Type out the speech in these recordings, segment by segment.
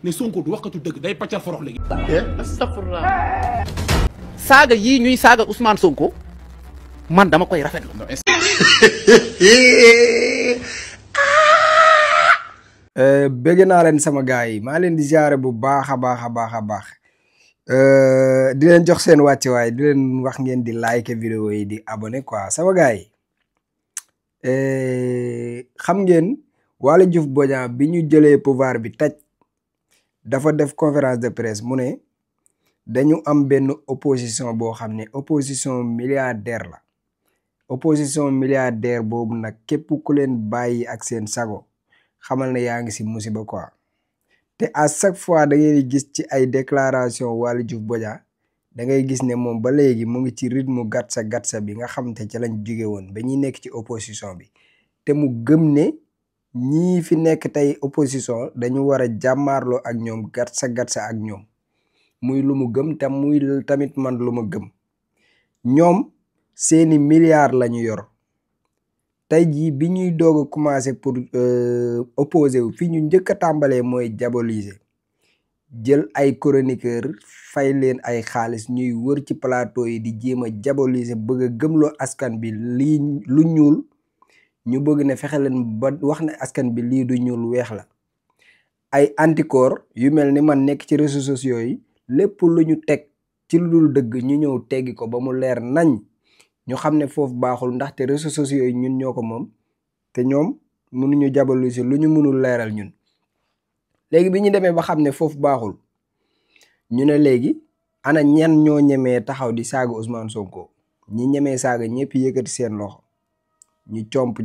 ne Sonko du waxatu dëgg day paccal forox léegi. Astafurlah. saaga yii ñuy saaga Ousmane Sonko man dama koy rafetlu. bëgg naa leen sama gars yi maa leen di jaare bu baax a baax di leen jox seen wàccuwaay di leen wax ngeen di like vidéo yi di abonné quoi sama gars yi xam ngeen Waly Diouf Bodiang bi ñu jëlee pouvoir bi taj dafa def conférence de presse mu ne dañu am benn opposition boo xam ne opposition milliardaire la opposition milliardaire boobu nag képp ku leen bàyyi ak seen sago xamal ne yaa ngi si musiba quoi te à chaque fois da ngay gis ci ay déclaration Waly Diouf Bodiang da ngay gis ne moom ba léegi mu ngi ci rythme gatsa bi nga xam te ci lañ jóge woon ba ñuy nekk ci opposition bi te mu gëm ne ñii fi nekk tey opposition dañu war a jàmmaarloo ak ñoom gatsa ak ñoom muy lu mu gëm te muy tamit man lu ma gëm ñoom seeni milliards la ñu yor tey jii bi ñuy doog a commencé pour opposer wu fi ñu njëkk a tàmbalee mooy diaboliser jël ay chroniqueur fay leen ay xaalis ñuy wër ci plateau yi di jéem a diaboliser bëgg a gëmloo askan bi lii lu ñuul ñu bëgg ne fexe leen ba wax ne askan bi lii du ñuul weex la ay anticorps yu mel ni man nekk ci réseaux sociaux yi lépp lu ñu teg ci lu dul dëgg ñu ñëw teggi ko ba mu leer nañ ñu xam ne foofu baaxul ndaxte réseaux sociaux yi ñun ñoo ko moom te ñoom mënuñu diaboliser lu ñu mënul leeral ñun léegi bi ñu demee ba xam ne foofu baaxul ñu ne léegi ana ñan ñoo ñemee taxaw di saaga Ousmane Sonko ñi ñemee saaga ñëpp yëkkati seen loxo ñu comp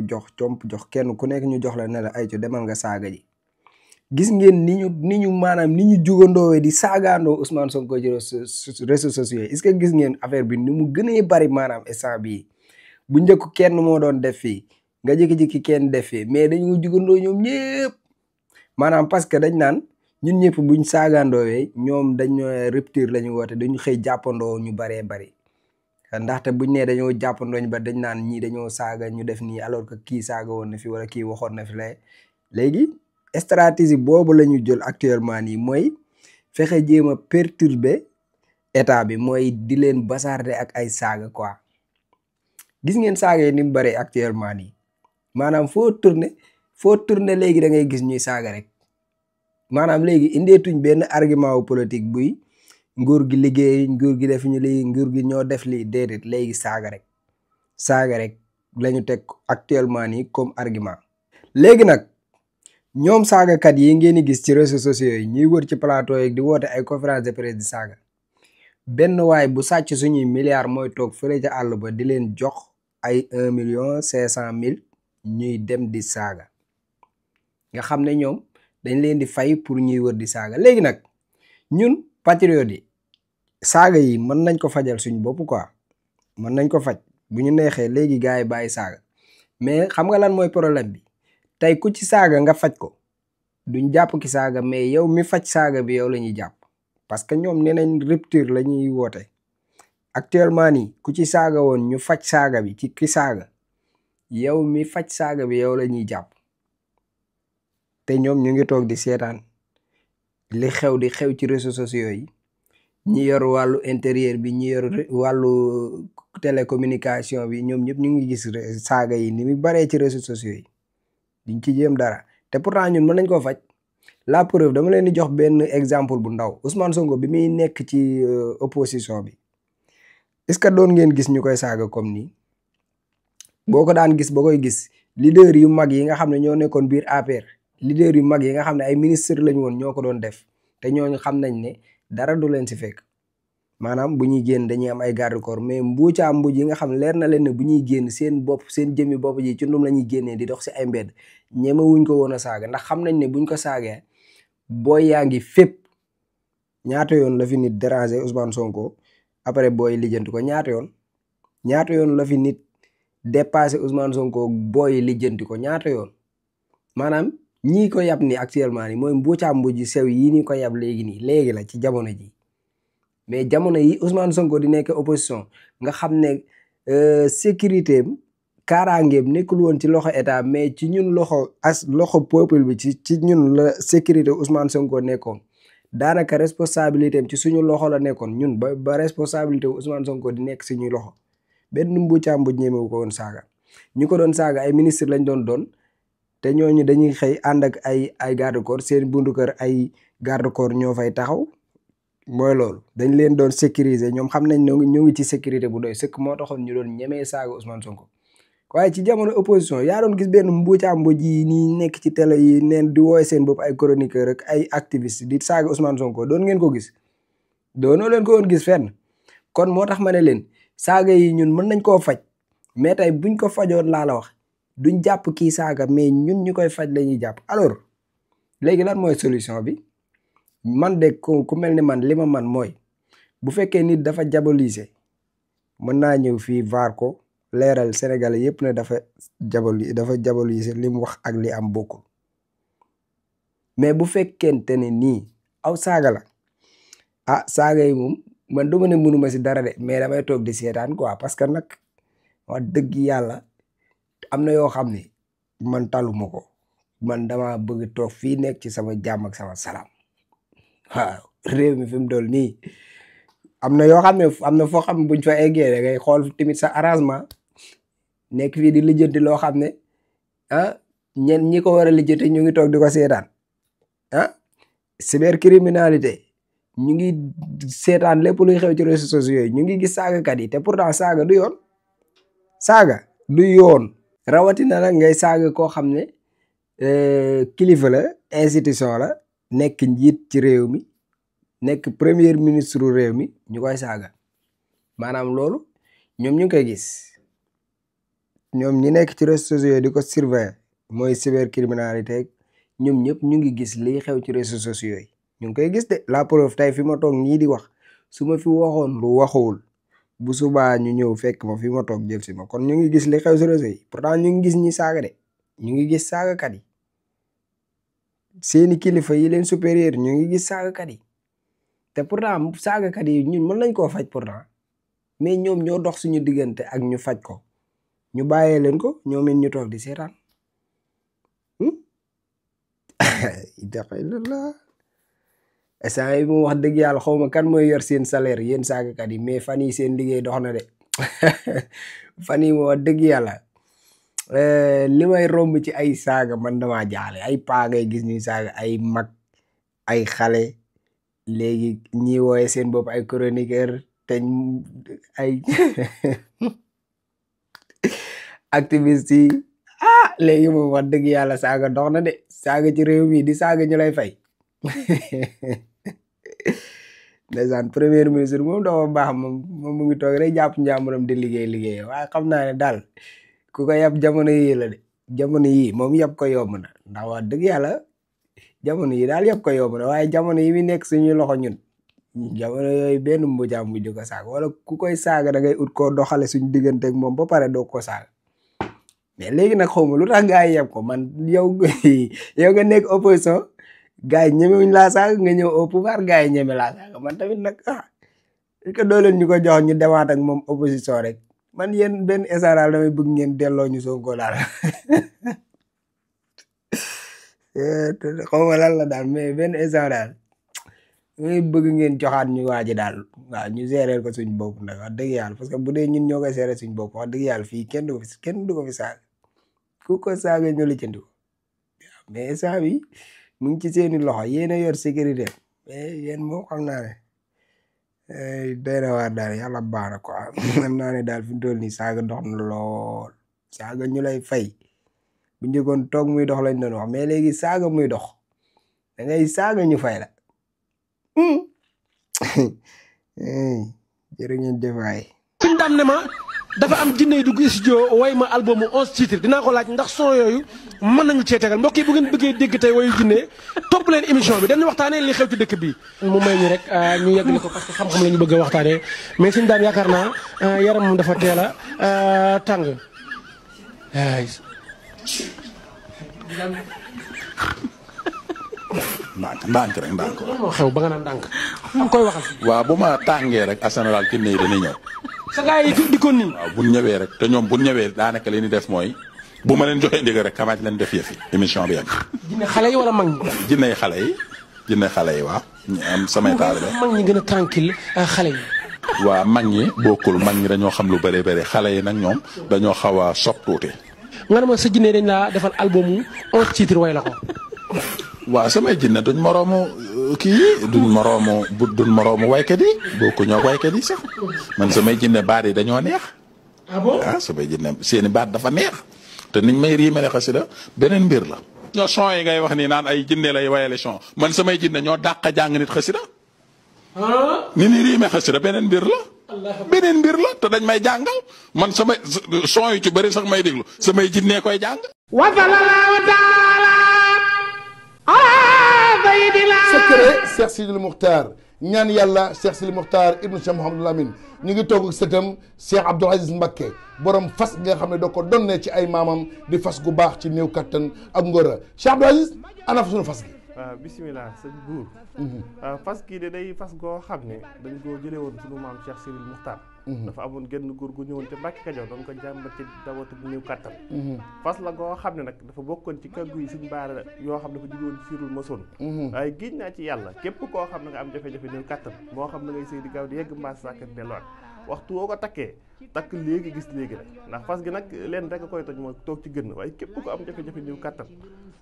jox kenn ku nekk ñu jox la ne la aycu demal nga saaga ji gis ngeen ni ñu maanaam ni ñu jugandoowee di saagaandoo Ousmane Sonko ci réseaux sociaux yi est-ce que gis ngeen affaire bi ni mu gënee bari maanaam instant bii bu njëkk kenn moo doon def fii nga jékki-jékki kenn def fii mais dañu jugandoo ñoom ñëpp maanaam parce que dañ naan ñun ñëpp buñ saagaandoowee ñoom dañoo rupture la ñu woote dañu xëy jàppandoo ñu baree bari ndaxte buñ nee dañoo jàppandooñ ba dañ naan ñii dañoo saaga ñu def nii alors que kii saaga woon na fi wala kii waxoon na fi lay léegi stratégie boobu la ñu jël actuellement nii mooy fexe jéem a perturber état bi mooy di leen bazarder ak ay saaga quoi gis ngeen saaga yi ni mu bëree actuellement nii maanaam foo tourner léegi da ngay gis ñuy saaga rek maanaam léegi indeetuñ benn argument wu politique buy nguur gi liggéey nguur gi def ñu lii nguur gi ñoo def lii déedéet léegi saaga rek la ñu teg actuellement nii comme argument léegi nag ñoom saagakat yi ngeen di gis ci réseaux sociaux yi ñuy wër ci plateau yi di woote ay conférence de presse di saaga benn waay bu sàcc suñuy milliards mooy toog fële ca àll ba di leen jox ay 1.500.000 ñuy dem di saaga nga xam ne ñoom dañ leen di fay pour ñuy wër di saaga léegi nag ñun patriotes yi saaga yi mën nañ ko fajal suñ bopp quoi mën nañ ko faj bu ñu neexee léegi gars yi bàyyi saaga mais xam nga lan mooy problème bi tey ku ci saaga nga faj ko duñ jàpp ki saaga mais yow mi faj saaga bi yow la ñuy jàpp parce que ñoom nee nañ rupture la ñuy woote actuellement nii ku ci saaga woon ñu faj saaga bi ci ki saaga yow mi faj saaga bi yow la ñuy jàpp te ñoom ñu ngi toog di seetaan li xew di xew ci réseaux sociaux yi ñi yor wàllu intérieur bi ñi yor wàllu télécommunication bi ñoom ñëpp ñu ngi gis saaga yi ni mu baree ci réseaux sociaux yi diñ ci jéem dara te pourtant ñun mën nañ koo faj la preuve dama leen di jox benn exemple bu ndaw Ousmane Sonko bi muy nekk ci opposition bi est-ce que doon ngeen gis ñu koy saaga comme nii boo ko daan gis ba koy gis leader yu mag yi nga xam ne ñoo nekkoon biir APR leader yu mag yi nga xam ne ay ministre lañu woon ñoo ko doon def te ñooñu xam nañ ne dara du leen si fekk maanaam bu ñuy génn dañuy am ay garde corps mais mbuucaa mbuuj yi nga xam ne leer na leen ne bu ñuy génn seen jëmmi bopp ji ci ndum la ñuy génnee di dox si ay mbedd ñemewuñ ko woon a saaga ndax xam nañ ne buñ ko saagee booy yaa ngi fépp ñaata yoon la fi nit déranger Ousmane Sonko après booy lijjanti ko ñaata yoon la fi nit dépassé Ousmane Sonko booy lijjanti ko ñaata yoon maanaam ñii ko yab ni actuellement ni mooy mbuucaa mbuuj yi sew yii ni ko yab léegi la ci jamono ji mais jamono yi Ousmane Sonko di nekk opposition nga xam ne sécurité kaaraangeem nekkul woon ci loxo état mais ci ñun loxo peuple bi ci ñun la sécurité Ousmane Sonko nekkoon daanaka responsabilité am ci suñu loxo la nekkoon ñun ba responsabilité Ousmane Sonko di nekk suñuy loxo benn mbuucaam bu ñemewu ko woon saaga ñu ko doon saaga ay ministre lañ doon te ñooñu dañuy xëy ànd ak ay garde corps seen bundu kër ay garde corps ñoo fay taxaw mooy loolu dañ leen doon sécuriser ñoom xam nañ ñu ngi ci sécurité bu doy sëkk moo taxoon ñu doon ñemee saaga Ousmane Sonko waaye ci jamono opposition yaa doon gis benn mbuucaam yi nii nekk ci télé yi neen di wooye seen bopp ay chroniqueur ak ay activiste di saaga Ousmane Sonko doon ngeen ko gis doonoo leen ko woon gis fenn kon moo tax ma ne leen saaga yi ñun mën nañ koo faj mais tey buñ ko fajoon laa la wax duñ jàpp kii saaga mais ñun ñu koy faj la ñuy jàpp alors léegi lan mooy solution bi man de ku mel ni man li ma man mooy bu fekkee nit dafa diaboliser mën naa ñëw fii vaar ko leeral Sénégalais yépp ne dafa diaboliser li mu wax ak li am bokkul mais bu fekkente ne nii aw saaga la saaga yi moom man du ma ne mënuma si dara de mais damay toog di seetaan quoi parce que nag wax dëgg yàlla am na yoo xam ne man taluma ko man dama bëgg toog fii nekk ci sama jàmm ak sama salaam waaw réew mi fi mu dool nii am na yoo xam ne am na foo xam ne buñ fa eggee da ngay xool tamit sa arrangement nekk fii di lijjanti loo xam ne ñi ko war a lijjanti ñu ngi toog di ko seetaan cybercriminalité ñu ngi seetaan lépp luy xew ci réseaux sociaux yi ñu ngi gis saagakat yi te pourtant saaga du yoon saaga du yoon rawatina nag ngay saaga koo xam ne kilifa la institution la nekk njiit ci réew mi nekk premier ministre réew mi ñu koy saaga maanaam loolu ñoom ñu ngi koy gis ñoom ñi nekk ci réseaux sociaux di ko surveiller mooy cybercriminalité ñoom ñëpp ñu ngi gis liy xew ci réseaux sociaux yi ñu ngi koy gis de la preuve tey fi ma toog ñii di wax su ma fi waxoon lu waxuwul bu subaa ñu ñëw fekk ma fi ma toog jël si ma kon ñu ngi gis li xew si réseau yi pourtant ñu ngi gis ñi saaga de ñu ngi gis saagakat yi seeni kilifa yi leen supérieur ñu ngi gis saagakat yi te pourtant saagakat yi ñun mën nañ koo faj pourtant mais ñoom ñoo dox suñu diggante ak ñu faj ko ñu bàyyee leen ko ñoom it ñu toog di seetaan la instant yi mu wax dëgg yàlla xaw ma kan mooy yor seen salaire yéen saagakat yi mais fan yi seen liggéey dox na de fan yi mu wax dëgg yàlla li may romb ci ay saaga man dama jaale ay paa ngay gis ñuy saaga ay mag ay xale léegi ñi wooye seen bopp ay chroniqueur te ay activiste yi léegi moom wax dëgg yàlla saaga dox na de saaga ci réew mi di saaga ñu lay fay ndeysaan premier ministre moom dafa baax moom mu ngi toog rek jàpp njàmburam di liggéey waaye xam naa ne daal ku ko yab jamono yi la de jamono yi moom yab ko yomb na ndax wax dëgg yàlla jamono yi daal yab ko yomb na waaye jamono yi mi nekk suñuy loxo ñun jamono yooyu benn mbujaam mujj ko saaga wala ku koy saaga da ngay ut koo doxale suñu diggante ak moom ba pare doo ko saaga mais léegi nag xaw ma lu tax gaa yi yab ko man yow nga nekk opposition gaa yi ñemewuñ laa saaga nga ñëw au pouvoir gaa yi ñeme laa saaga man tamit nag est-ce que doo leen ñu ko jox ñu demaat ak moom opposition rek man yéen benn instant daal damay bëgg ngeen delloo ñu Sonko daal xaw ma lan la daal mais benn instant daal damay bëgg ngeen joxaat ñu waaji daal waaw ñu gérer ko suñ bopp nag wax dëgg yàlla parce que bu dee ñun ñoo koy gérer suñ bopp wax dëgg yàlla fii kenn du ko fi saaga ku ko saaga ñu li jënd ko mais instant bi mu ngi ci seeni loxo yéen a yor sécurité mais yéen moom xam naa ne doy na waar daal yàlla baax na quoi xam naa ne daal fi mu toll nii saaga dox na lool saaga ñu lay fay bu njëkkoon toog muy dox lañ doon wax mais léegi saaga muy dox da ngay saaga ñu fay la jërë ngeen jëf waay suñ dam ne ma dafa am jinne yu dugg studio way ma album 11 titres dinaa ko laaj ndax son yooyu mën nañu cee tegal mbokk yi bu ngeen bëggee dégg tey wayu jinne topp leen émission bi dañu waxtaanee li xew ci dëkk bi mu may ñu rek ñu yeggali ko parce que xam-xam la ñu bëgg a waxtaanee mais suñ daan yaakaar naa yaram moom dafa teel a tàng ndànk rek ndànk moo xew ba nga naan ndànk am koy waxal waaw bu ma tàngee rek en général kinne yi dañuy ñëw sa gars yi di ko nii. waaw bu ñëwee rek te ñoom bu ñëwee daanaka li ñu def mooy bu ma leen joxee ndigal rek kamaaj leen def yëfi émission bi am. jinne xale yi wala mag ñi. jinney xale yi waaw. ñu am samay taalibe. mag ñi gën a tranquille xale yi. waa mag ñi bokkul mag ñi dañoo xam lu bëree bëri xale yi nag ñoom dañoo xaw a sopp tuuti. nga ne ma sa jinne dañ laa defal albumu 11 titres way la ko. waaw samay jinne duñ moroomu duñ moroomu waykat yi bokku ñoo waykat yi sax man samay jinne baat yi dañoo neex. ah bon samay jinne seeni baat dafa neex te niñ may riimale xasida beneen mbir la. ñoo son yi ngay wax nii naan ay jinne lay wayale son man samay jinne ñoo dàq jàng nit xasida ni ni riime xasida beneen mbir la te dañ may jàngal man samay son yu ci bëri sax may déglu samay jinne koy jàng. secret Cheikh Sidil Muxtaar ñaan yàlla Cheikh Sidil Muxtaar ibnu Cheikh Mouhamadul Amin ñu ngi toog ak sëtam Cheikh Abdoul Aziz Mbacké borom fas nga xam ne doo ko donnee ci ay maamam di fas gu baax ci néew kattan ak ngóora Cheikh Abdoul Aziz ana fa suñu fas gi. waaw bisimilah sëñ buur. fas kii de day fas goo xam ne dañ koo jëlee woon sunu maam Cheikh Sidil Muxtaar. dafa amoon genn góor gu ñëwoon te Mbàkke Kajoor doon ko jàmbat ci dawatu bu néew kattan. fas la goo xam ne nag dafa bokkoon ci kàggu yi suñ baara yoo xam ne dafa jóge woon siirul masoon. waaye giñ naa ci yàlla képp koo xam ne nga am jafe-jafe néew kattan moo xam ne ngay sëy di gaaw di yegg mbaas sàkkat delluwaat waxtu woo ko takkee takk léegi gis léegi nag ndax fas gi nag leen rek a koy toj mooy toog ci gën waaye képp ko am jafe-jafe néew kattan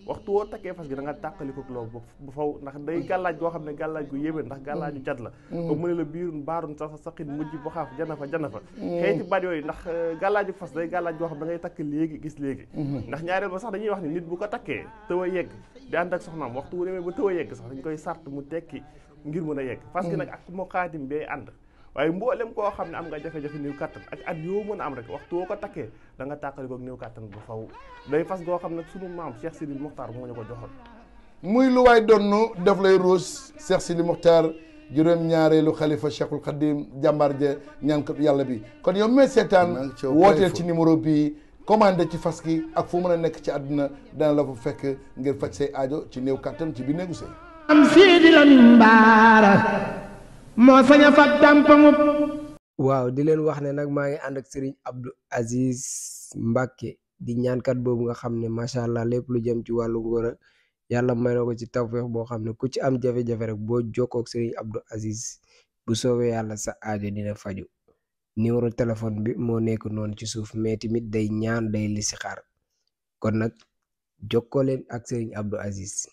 waxtu woo takkee fas gi da nga tàqaliko loolu bu faw ndax day gàllaaj goo xam ne gàllaaj gu yéeme ndax gàllaaju cat la ba mu ne la biirun baarun sa saqin mujj bu xaaf jana fa xeeti baat yooyu ndax gàllaaju fas day gàllaaj goo xam ne da ngay takk léegi gis léegi ndax ñaareel ba sax dañuy wax ni nit bu ko takkee tëw a yegg di ànd ak soxnaam waxtu wu demee ba tëw a yegg sax dañ koy sart mu tekki ngir mën a yegg fas gi nag ak moo xaatim bee ànd waaye mboolem koo xam ne am nga jafe-jafe néew kattan ak at yoo mën a am rek waxtu woo ko takkee da nga tàqalikoog néew kattan bu faw day fas goo xam ne sunu maam Cheikh Sidil Muxtaar moo ñu ko joxoon muy lu waay donnu daf lay ruus Cheikh Sidil Muxtaar juróom-ñaareelu xalifa Cheikhul Khadim jàmbaar ja ñaan ko yàlla bi kon yow mee seetaan wooteel ci numéro bii commandé ci fas gi ak fu mën a nekk ci àdduna dana la fa fekk ngir faj say aajo ci néew kattan ci bi néegu sëy am Sidi Lamin Baara moo sañ a fat tàmpaŋub. waaw di leen wax ne nag maa ngi ànd ak Serigne Abdou Aziz Mbacké di ñaankat boobu nga xam ne macha allah lépp lu jëm ci wàllu ngóora yàlla may na ko ci tawfeex boo xam ne ku ci am jafe-jafe rek boo jokkoo ak Serigne Abdou Aziz bu soobee yàlla sa aajo dina faju numéro téléphone bi moo nekk noonu ci suuf mais tamit day ñaan day listixaar kon nag jokkoo leen ak Serigne Abdou Aziz.